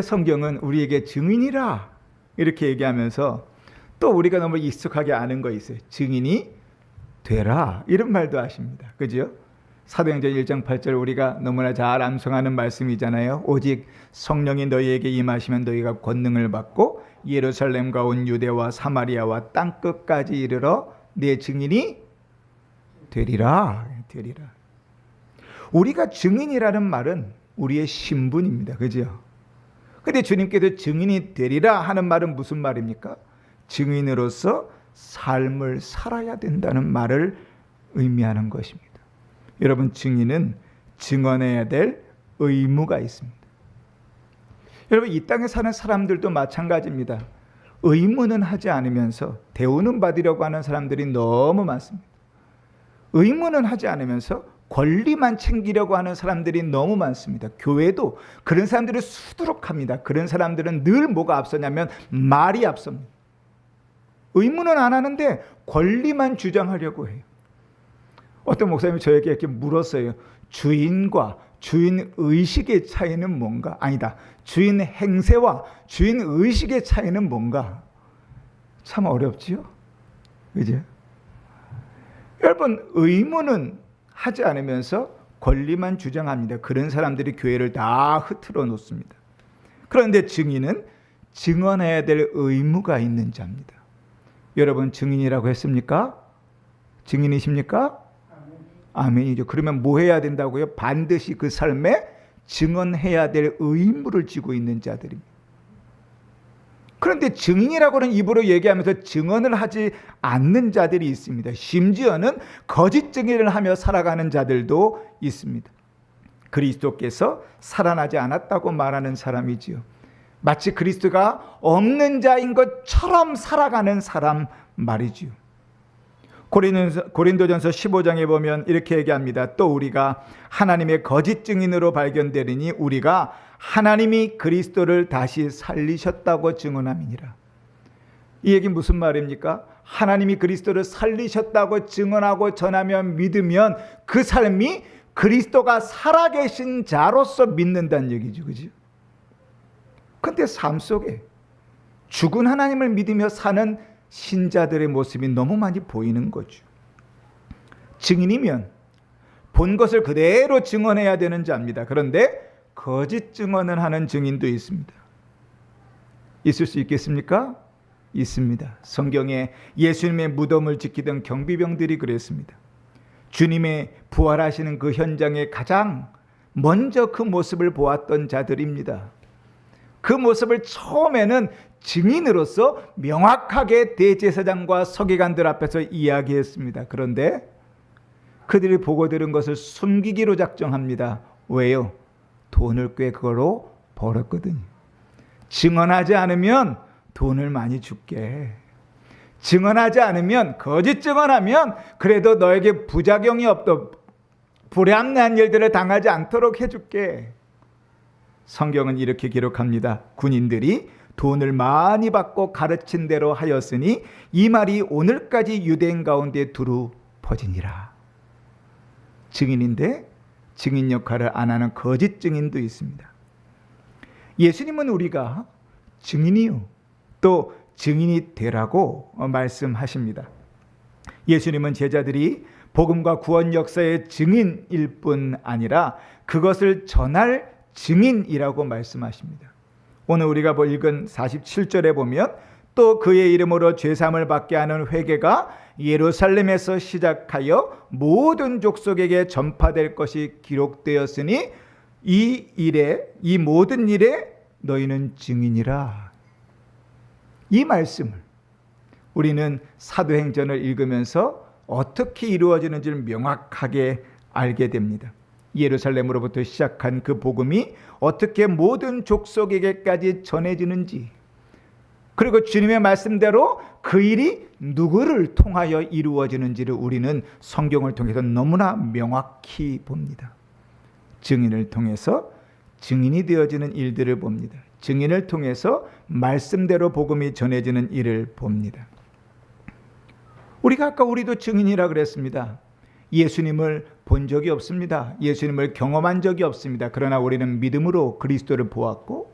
성경은 우리에게 증인이라 이렇게 얘기하면서 또 우리가 너무 익숙하게 아는 거 있어요. 증인이 되라 이런 말도 하십니다. 그죠? 사도행전 1장 8절 우리가 너무나 잘 암송하는 말씀이잖아요. 오직 성령이 너희에게 임하시면 너희가 권능을 받고 예루살렘과 온 유대와 사마리아와 땅끝까지 이르러 내 증인이 되리라. 우리가 증인이라는 말은 우리의 신분입니다. 그죠? 근데 주님께서 증인이 되리라 하는 말은 무슨 말입니까? 증인으로서 삶을 살아야 된다는 말을 의미하는 것입니다. 여러분, 증인은 증언해야 될 의무가 있습니다. 여러분, 이 땅에 사는 사람들도 마찬가지입니다. 의무는 하지 않으면서 대우는 받으려고 하는 사람들이 너무 많습니다. 의무는 하지 않으면서 권리만 챙기려고 하는 사람들이 너무 많습니다. 교회도 그런 사람들을 수두룩합니다. 그런 사람들은 늘 뭐가 앞서냐면 말이 앞섭니다. 의무는 안 하는데 권리만 주장하려고 해요. 어떤 목사님이 저에게 이렇게 물었어요. 주인과 주인 의식의 차이는 뭔가? 아니다. 주인 행세와 주인 의식의 차이는 뭔가? 참 어렵지요? 그죠? 여러분, 의무는 하지 않으면서 권리만 주장합니다. 그런 사람들이 교회를 다 흐트러 놓습니다. 그런데 증인은 증언해야 될 의무가 있는 자입니다. 여러분, 증인이라고 했습니까? 증인이십니까? 아멘이죠. 그러면 뭐 해야 된다고요? 반드시 그 삶에 증언해야 될 의무를 지고 있는 자들입니다. 그런데 증인이라고는 입으로 얘기하면서 증언을 하지 않는 자들이 있습니다. 심지어는 거짓 증인을 하며 살아가는 자들도 있습니다. 그리스도께서 살아나지 않았다고 말하는 사람이지요. 마치 그리스도가 없는 자인 것처럼 살아가는 사람 말이지요. 고린도전서 15장에 보면 이렇게 얘기합니다. 또 우리가 하나님의 거짓 증인으로 발견되리니 우리가 하나님이 그리스도를 다시 살리셨다고 증언함이니라. 이 얘기 무슨 말입니까? 하나님이 그리스도를 살리셨다고 증언하고 전하면 믿으면 그 삶이 그리스도가 살아계신 자로서 믿는다는 얘기죠. 그죠? 근데 삶 속에 죽은 하나님을 믿으며 사는 신자들의 모습이 너무 많이 보이는 거죠. 증인이면 본 것을 그대로 증언해야 되는 자입니다. 그런데 거짓 증언을 하는 증인도 있습니다. 있을 수 있겠습니까? 있습니다. 성경에 예수님의 무덤을 지키던 경비병들이 그랬습니다. 주님의 부활하시는 그 현장에 가장 먼저 그 모습을 보았던 자들입니다. 그 모습을 처음에는 증인으로서 명확하게 대제사장과 서기관들 앞에서 이야기했습니다. 그런데 그들이 보고 들은 것을 숨기기로 작정합니다. 왜요? 돈을 꽤 그거로 벌었거든요. 증언하지 않으면 돈을 많이 줄게. 증언하지 않으면, 거짓 증언하면 그래도 너에게 부작용이 불합리한 일들을 당하지 않도록 해줄게. 성경은 이렇게 기록합니다. 군인들이 돈을 많이 받고 가르친 대로 하였으니 이 말이 오늘까지 유대인 가운데 두루 퍼지니라. 증인인데 증인 역할을 안 하는 거짓 증인도 있습니다. 예수님은 우리가 증인이요, 또 증인이 되라고 말씀하십니다. 예수님은 제자들이 복음과 구원 역사의 증인일 뿐 아니라 그것을 전할 증인이라고 말씀하십니다. 오늘 우리가 읽은 47절에 보면 또 그의 이름으로 죄사함을 받게 하는 회개가 예루살렘에서 시작하여 모든 족속에게 전파될 것이 기록되었으니 이 모든 일에 너희는 증인이라. 이 말씀을 우리는 사도행전을 읽으면서 어떻게 이루어지는지를 명확하게 알게 됩니다. 예루살렘으로부터 시작한 그 복음이 어떻게 모든 족속에게까지 전해지는지, 그리고 주님의 말씀대로 그 일이 누구를 통하여 이루어지는지를 우리는 성경을 통해서 너무나 명확히 봅니다. 증인을 통해서 증인이 되어지는 일들을 봅니다. 증인을 통해서 말씀대로 복음이 전해지는 일을 봅니다. 우리가 아까 우리도 증인이라 그랬습니다. 예수님을 본 적이 없습니다. 예수님을 경험한 적이 없습니다. 그러나 우리는 믿음으로 그리스도를 보았고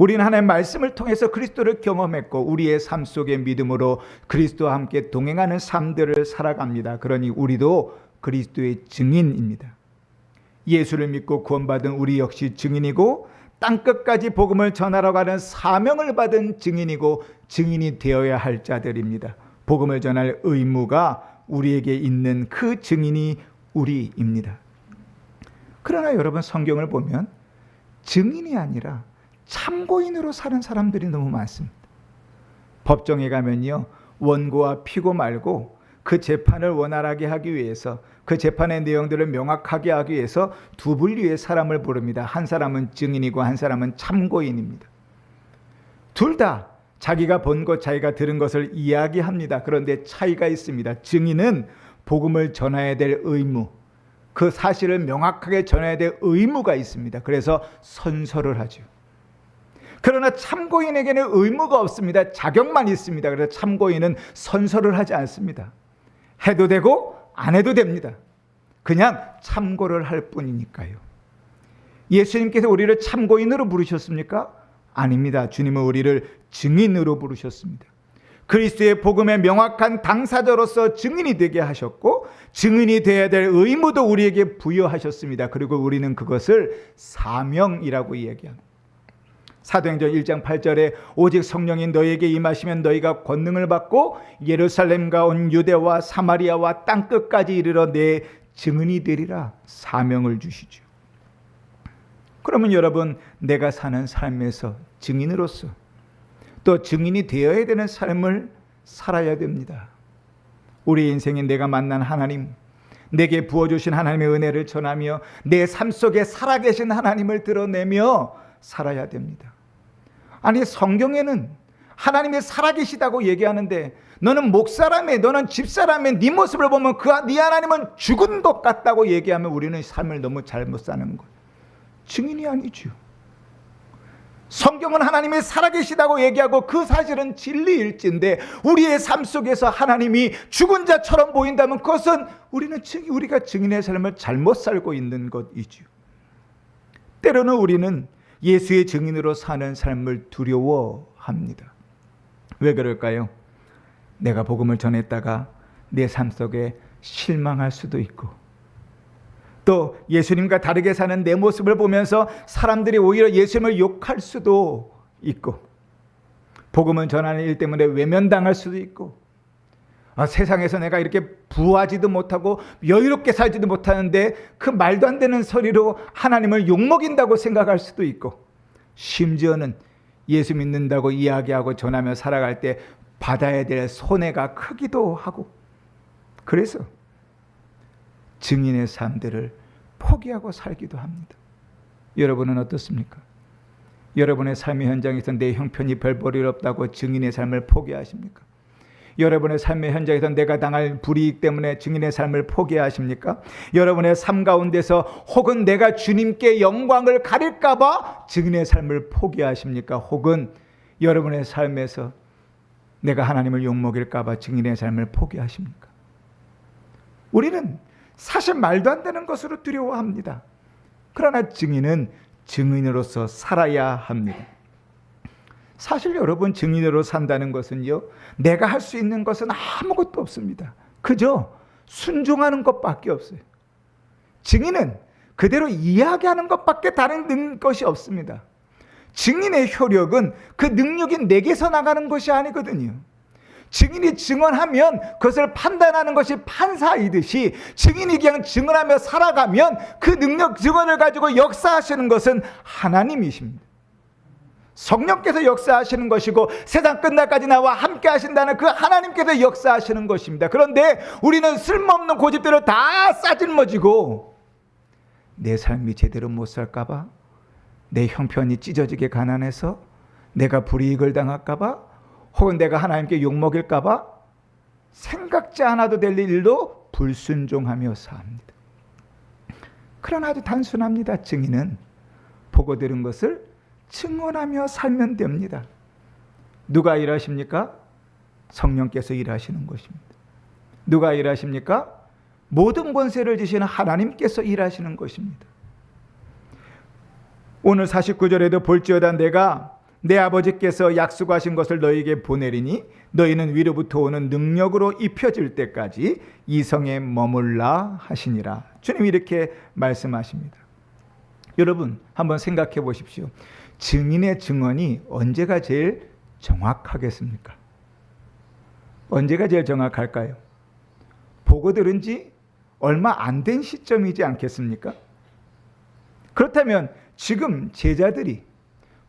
우리는 하나님의 말씀을 통해서 그리스도를 경험했고 우리의 삶 속의 믿음으로 그리스도와 함께 동행하는 삶들을 살아갑니다. 그러니 우리도 그리스도의 증인입니다. 예수를 믿고 구원받은 우리 역시 증인이고 땅끝까지 복음을 전하러 가는 사명을 받은 증인이고 증인이 되어야 할 자들입니다. 복음을 전할 의무가 우리에게 있는 그 증인이 우리입니다. 그러나 여러분, 성경을 보면 증인이 아니라 참고인으로 사는 사람들이 너무 많습니다. 법정에 가면요, 원고와 피고 말고 그 재판을 원활하게 하기 위해서, 그 재판의 내용들을 명확하게 하기 위해서 두 분류의 사람을 부릅니다. 한 사람은 증인이고 한 사람은 참고인입니다. 둘 다 자기가 본 것, 자기가 들은 것을 이야기합니다. 그런데 차이가 있습니다. 증인은 복음을 전해야 될 의무, 그 사실을 명확하게 전해야 될 의무가 있습니다. 그래서 선서를 하죠. 그러나 참고인에게는 의무가 없습니다. 자격만 있습니다. 그래서 참고인은 선서를 하지 않습니다. 해도 되고 안 해도 됩니다. 그냥 참고를 할 뿐이니까요. 예수님께서 우리를 참고인으로 부르셨습니까? 아닙니다. 주님은 우리를 증인으로 부르셨습니다. 그리스도의 복음의 명확한 당사자로서 증인이 되게 하셨고 증인이 되어야 될 의무도 우리에게 부여하셨습니다. 그리고 우리는 그것을 사명이라고 이야기합니다. 사도행전 1장 8절에 오직 성령이 너희에게 임하시면 너희가 권능을 받고 예루살렘과 온 유대와 사마리아와 땅끝까지 이르러 내 증인이 되리라 사명을 주시죠. 그러면 여러분, 내가 사는 삶에서 증인으로서 또 증인이 되어야 되는 삶을 살아야 됩니다. 우리 인생에 내가 만난 하나님, 내게 부어주신 하나님의 은혜를 전하며 내 삶 속에 살아계신 하나님을 드러내며 살아야 됩니다. 아니, 성경에는 하나님이 살아계시다고 얘기하는데 너는 목사라며, 너는 집사라며, 네 모습을 보면 네 하나님은 죽은 것 같다고 얘기하면 우리는 삶을 너무 잘못 사는 거예요. 증인이 아니죠. 성경은 하나님이 살아계시다고 얘기하고 그 사실은 진리일진데 우리의 삶 속에서 하나님이 죽은 자처럼 보인다면 그것은 우리가 증인의 삶을 잘못 살고 있는 것이죠. 때로는 우리는 예수의 증인으로 사는 삶을 두려워합니다. 왜 그럴까요? 내가 복음을 전했다가 내 삶 속에 실망할 수도 있고 또 예수님과 다르게 사는 내 모습을 보면서 사람들이 오히려 예수님을 욕할 수도 있고 복음을 전하는 일 때문에 외면당할 수도 있고 세상에서 내가 이렇게 부하지도 못하고 여유롭게 살지도 못하는데 그 말도 안 되는 소리로 하나님을 욕먹인다고 생각할 수도 있고 심지어는 예수 믿는다고 이야기하고 전하며 살아갈 때 받아야 될 손해가 크기도 하고 그래서 증인의 삶들을 포기하고 살기도 합니다. 여러분은 어떻습니까? 여러분의 삶의 현장에서 내 형편이 별 볼일 없다고 증인의 삶을 포기하십니까? 여러분의 삶의 현장에서 내가 당할 불이익 때문에 증인의 삶을 포기하십니까? 여러분의 삶 가운데서 혹은 내가 주님께 영광을 가릴까 봐 증인의 삶을 포기하십니까? 혹은 여러분의 삶에서 내가 하나님을 욕먹일까 봐 증인의 삶을 포기하십니까? 우리는 사실 말도 안 되는 것으로 두려워합니다. 그러나 증인은 증인으로서 살아야 합니다. 사실 여러분, 증인으로 산다는 것은요, 내가 할 수 있는 것은 아무것도 없습니다. 그저 순종하는 것밖에 없어요. 증인은 그대로 이야기하는 것밖에 다른 것이 없습니다. 증인의 효력은 그 능력이 내게서 나가는 것이 아니거든요. 증인이 증언하면 그것을 판단하는 것이 판사이듯이 증인이 그냥 증언하며 살아가면 그 능력, 증언을 가지고 역사하시는 것은 하나님이십니다. 성령께서 역사하시는 것이고 세상 끝날까지 나와 함께 하신다는 그 하나님께서 역사하시는 것입니다. 그런데 우리는 쓸모없는 고집들을 다 싸질머지고 내 삶이 제대로 못 살까 봐, 내 형편이 찢어지게 가난해서 내가 불이익을 당할까 봐, 혹은 내가 하나님께 욕먹일까 봐 생각지 않아도 될 일도 불순종하며 삽니다. 그러나 아주 단순합니다. 증인은 보고 들은 것을 증언하며 살면 됩니다. 누가 일하십니까? 성령께서 일하시는 것입니다. 누가 일하십니까? 모든 권세를 지시는 하나님께서 일하시는 것입니다. 오늘 49절에도 볼지어다 내가 내 아버지께서 약속하신 것을 너희에게 보내리니 너희는 위로부터 오는 능력으로 입혀질 때까지 이 성에 머물라 하시니라. 주님이 이렇게 말씀하십니다. 여러분 한번 생각해 보십시오. 증인의 증언이 언제가 제일 정확하겠습니까? 언제가 제일 정확할까요? 보고 들은 지 얼마 안 된 시점이지 않겠습니까? 그렇다면 지금 제자들이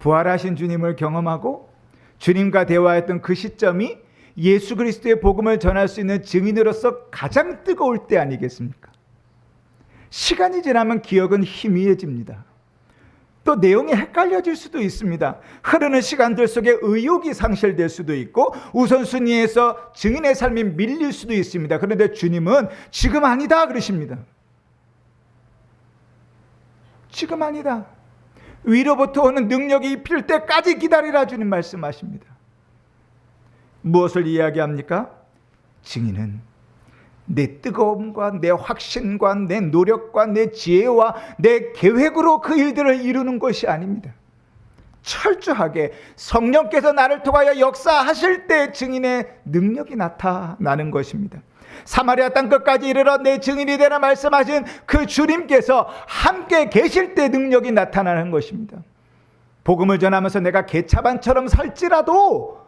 부활하신 주님을 경험하고 주님과 대화했던 그 시점이 예수 그리스도의 복음을 전할 수 있는 증인으로서 가장 뜨거울 때 아니겠습니까? 시간이 지나면 기억은 희미해집니다. 또 내용이 헷갈려질 수도 있습니다. 흐르는 시간들 속에 의욕이 상실될 수도 있고 우선순위에서 증인의 삶이 밀릴 수도 있습니다. 그런데 주님은 지금 아니다 그러십니다. 지금 아니다. 위로부터 오는 능력이 입힐 때까지 기다리라 주님 말씀하십니다. 무엇을 이야기합니까? 증인은 내 뜨거움과 내 확신과 내 노력과 내 지혜와 내 계획으로 그 일들을 이루는 것이 아닙니다. 철저하게 성령께서 나를 통하여 역사하실 때 증인의 능력이 나타나는 것입니다. 사마리아 땅 끝까지 이르러 내 증인이 되라 말씀하신 그 주님께서 함께 계실 때 능력이 나타나는 것입니다. 복음을 전하면서 내가 개차반처럼 살지라도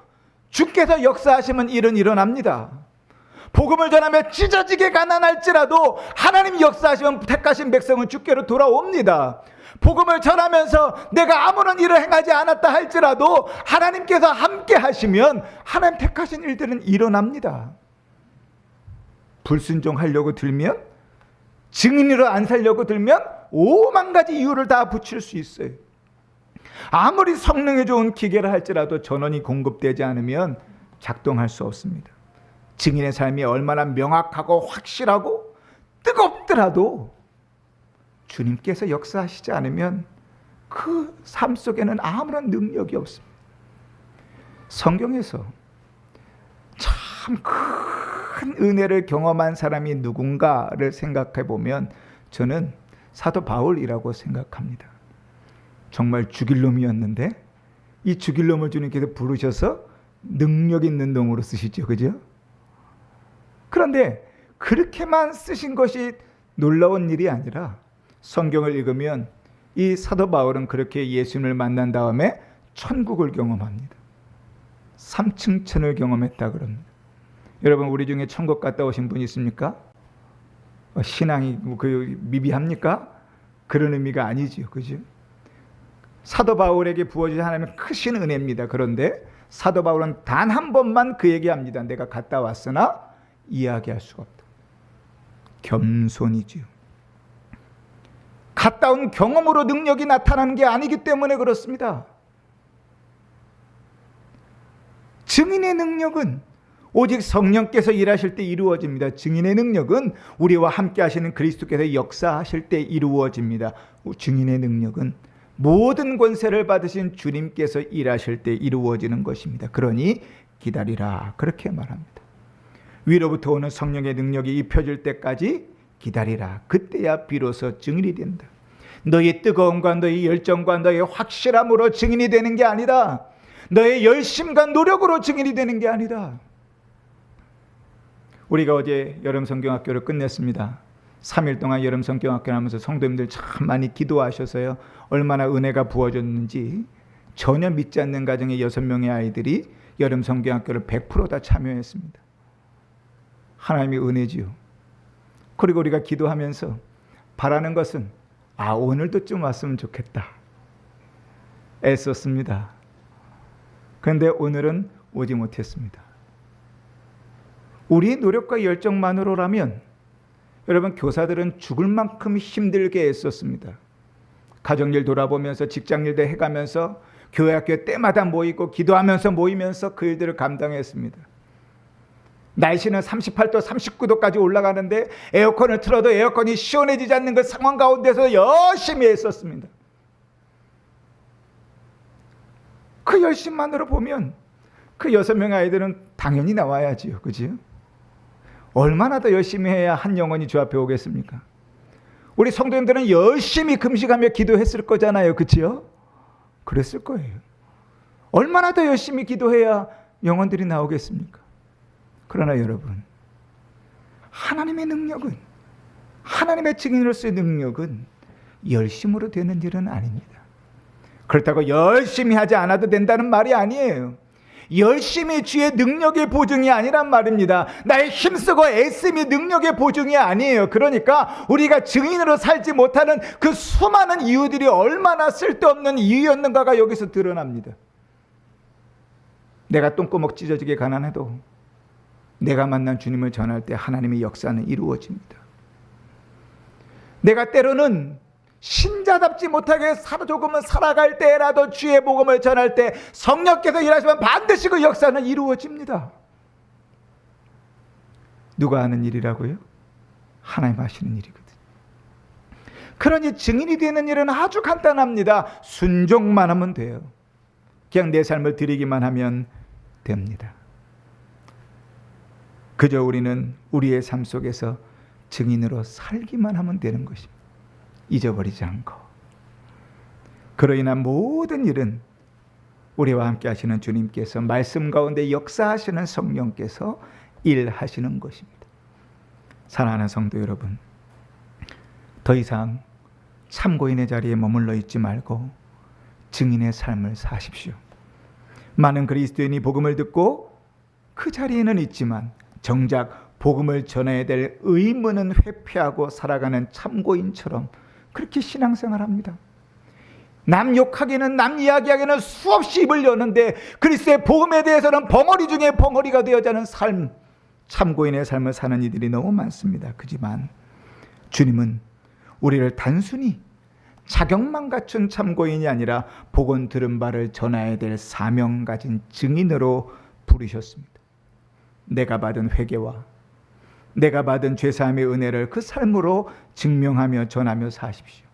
주께서 역사하시면 일은 일어납니다. 복음을 전하며 찢어지게 가난할지라도 하나님 역사하시면 택하신 백성은 주께로 돌아옵니다. 복음을 전하면서 내가 아무런 일을 행하지 않았다 할지라도 하나님께서 함께 하시면 하나님 택하신 일들은 일어납니다. 불순종하려고 들면, 증인으로 안 살려고 들면 5만 가지 이유를 다 붙일 수 있어요. 아무리 성능이 좋은 기계를 할지라도 전원이 공급되지 않으면 작동할 수 없습니다. 증인의 삶이 얼마나 명확하고 확실하고 뜨겁더라도 주님께서 역사하시지 않으면 그 삶 속에는 아무런 능력이 없습니다. 성경에서 참 큰 은혜를 경험한 사람이 누군가를 생각해 보면 저는 사도 바울이라고 생각합니다. 정말 죽일 놈이었는데 이 죽일 놈을 주님께서 부르셔서 능력 있는 놈으로 쓰시죠. 그죠? 그런데 그렇게만 쓰신 것이 놀라운 일이 아니라 성경을 읽으면 이 사도 바울은 그렇게 예수님을 만난 다음에 천국을 경험합니다. 3층천을 경험했다 그럽니다. 여러분 우리 중에 천국 갔다 오신 분 있습니까? 신앙이 미비합니까? 그런 의미가 아니지요. 그죠? 사도 바울에게 부어진 하나님의 크신 은혜입니다. 그런데 사도 바울은 단 한 번만 그 얘기합니다. 내가 갔다 왔으나 이야기할 수가 없다. 겸손이지요. 갔다 온 경험으로 능력이 나타나는 게 아니기 때문에 그렇습니다. 증인의 능력은 오직 성령께서 일하실 때 이루어집니다. 증인의 능력은 우리와 함께 하시는 그리스도께서 역사하실 때 이루어집니다. 증인의 능력은 모든 권세를 받으신 주님께서 일하실 때 이루어지는 것입니다. 그러니 기다리라 그렇게 말합니다. 위로부터 오는 성령의 능력이 입혀질 때까지 기다리라. 그때야 비로소 증인이 된다. 너의 뜨거움과 너의 열정과 너의 확실함으로 증인이 되는 게 아니다. 너의 열심과 노력으로 증인이 되는 게 아니다. 우리가 어제 여름성경학교를 끝냈습니다. 3일 동안 여름성경학교를 하면서 성도님들 참 많이 기도하셔서요. 얼마나 은혜가 부어졌는지 전혀 믿지 않는 가정의 6명의 아이들이 여름성경학교를 100% 다 참여했습니다. 하나님의 은혜지요. 그리고 우리가 기도하면서 바라는 것은 오늘도 좀 왔으면 좋겠다. 애썼습니다. 그런데 오늘은 오지 못했습니다. 우리의 노력과 열정만으로라면 여러분 교사들은 죽을 만큼 힘들게 애썼습니다. 가정일 돌아보면서 직장일도 해가면서 교회 학교에 때마다 모이고 기도하면서 모이면서 그 일들을 감당했습니다. 날씨는 38도 39도까지 올라가는데 에어컨을 틀어도 에어컨이 시원해지지 않는 그 상황 가운데서 열심히 했었습니다. 그 열심만으로 보면 그 6명의 아이들은 당연히 나와야지요. 그죠? 얼마나 더 열심히 해야 한 영혼이 주 앞에 오겠습니까? 우리 성도님들은 열심히 금식하며 기도했을 거잖아요. 그치요? 그랬을 거예요. 얼마나 더 열심히 기도해야 영혼들이 나오겠습니까? 그러나 여러분, 하나님의 능력은, 하나님의 증인으로서의 능력은 열심으로 되는 일은 아닙니다. 그렇다고 열심히 하지 않아도 된다는 말이 아니에요. 열심히 주의 능력의 보증이 아니란 말입니다. 나의 힘쓰고 애씀이 능력의 보증이 아니에요. 그러니까 우리가 증인으로 살지 못하는 그 수많은 이유들이 얼마나 쓸데없는 이유였는가가 여기서 드러납니다. 내가 똥구멍 찢어지게 가난해도 내가 만난 주님을 전할 때 하나님의 역사는 이루어집니다. 내가 때로는 신자답지 못하게 조금은 살아갈 때라도 주의 복음을 전할 때 성령께서 일하시면 반드시 그 역사는 이루어집니다. 누가 하는 일이라고요? 하나님 하시는 일이거든요. 그러니 증인이 되는 일은 아주 간단합니다. 순종만 하면 돼요. 그냥 내 삶을 드리기만 하면 됩니다. 그저 우리는 우리의 삶 속에서 증인으로 살기만 하면 되는 것입니다. 잊어버리지 않고. 그로 인한 모든 일은 우리와 함께 하시는 주님께서, 말씀 가운데 역사하시는 성령께서 일하시는 것입니다. 사랑하는 성도 여러분, 더 이상 참고인의 자리에 머물러 있지 말고 증인의 삶을 사십시오. 많은 그리스도인이 복음을 듣고 그 자리에는 있지만 정작 복음을 전해야 될 의무는 회피하고 살아가는 참고인처럼 그렇게 신앙생활합니다. 남 욕하기는, 남 이야기하기는 수없이 입을 여는데 그리스도의 복음에 대해서는 벙어리 중에 벙어리가 되어가는 삶, 참고인의 삶을 사는 이들이 너무 많습니다. 그지만 주님은 우리를 단순히 자격만 갖춘 참고인이 아니라 복음 들은 바를 전해야 될 사명 가진 증인으로 부르셨습니다. 내가 받은 회개와 내가 받은 죄사함의 은혜를 그 삶으로 증명하며 전하며 사십시오.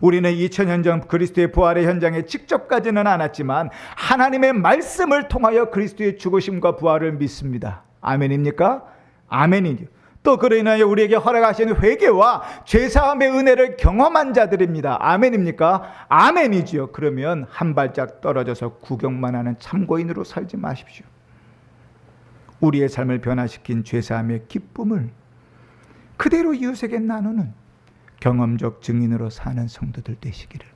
우리는 2000년 전 그리스도의 부활의 현장에 직접 가지는 않았지만 하나님의 말씀을 통하여 그리스도의 죽으심과 부활을 믿습니다. 아멘입니까? 아멘이죠. 또 그로 인하여 우리에게 허락하신 회개와 죄사함의 은혜를 경험한 자들입니다. 아멘입니까? 아멘이죠. 그러면 한 발짝 떨어져서 구경만 하는 참고인으로 살지 마십시오. 우리의 삶을 변화시킨 죄사함의 기쁨을 그대로 이웃에게 나누는 경험적 증인으로 사는 성도들 되시기를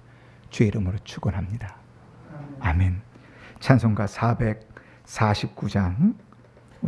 주의 이름으로 축원합니다. 아멘. 찬송가 449장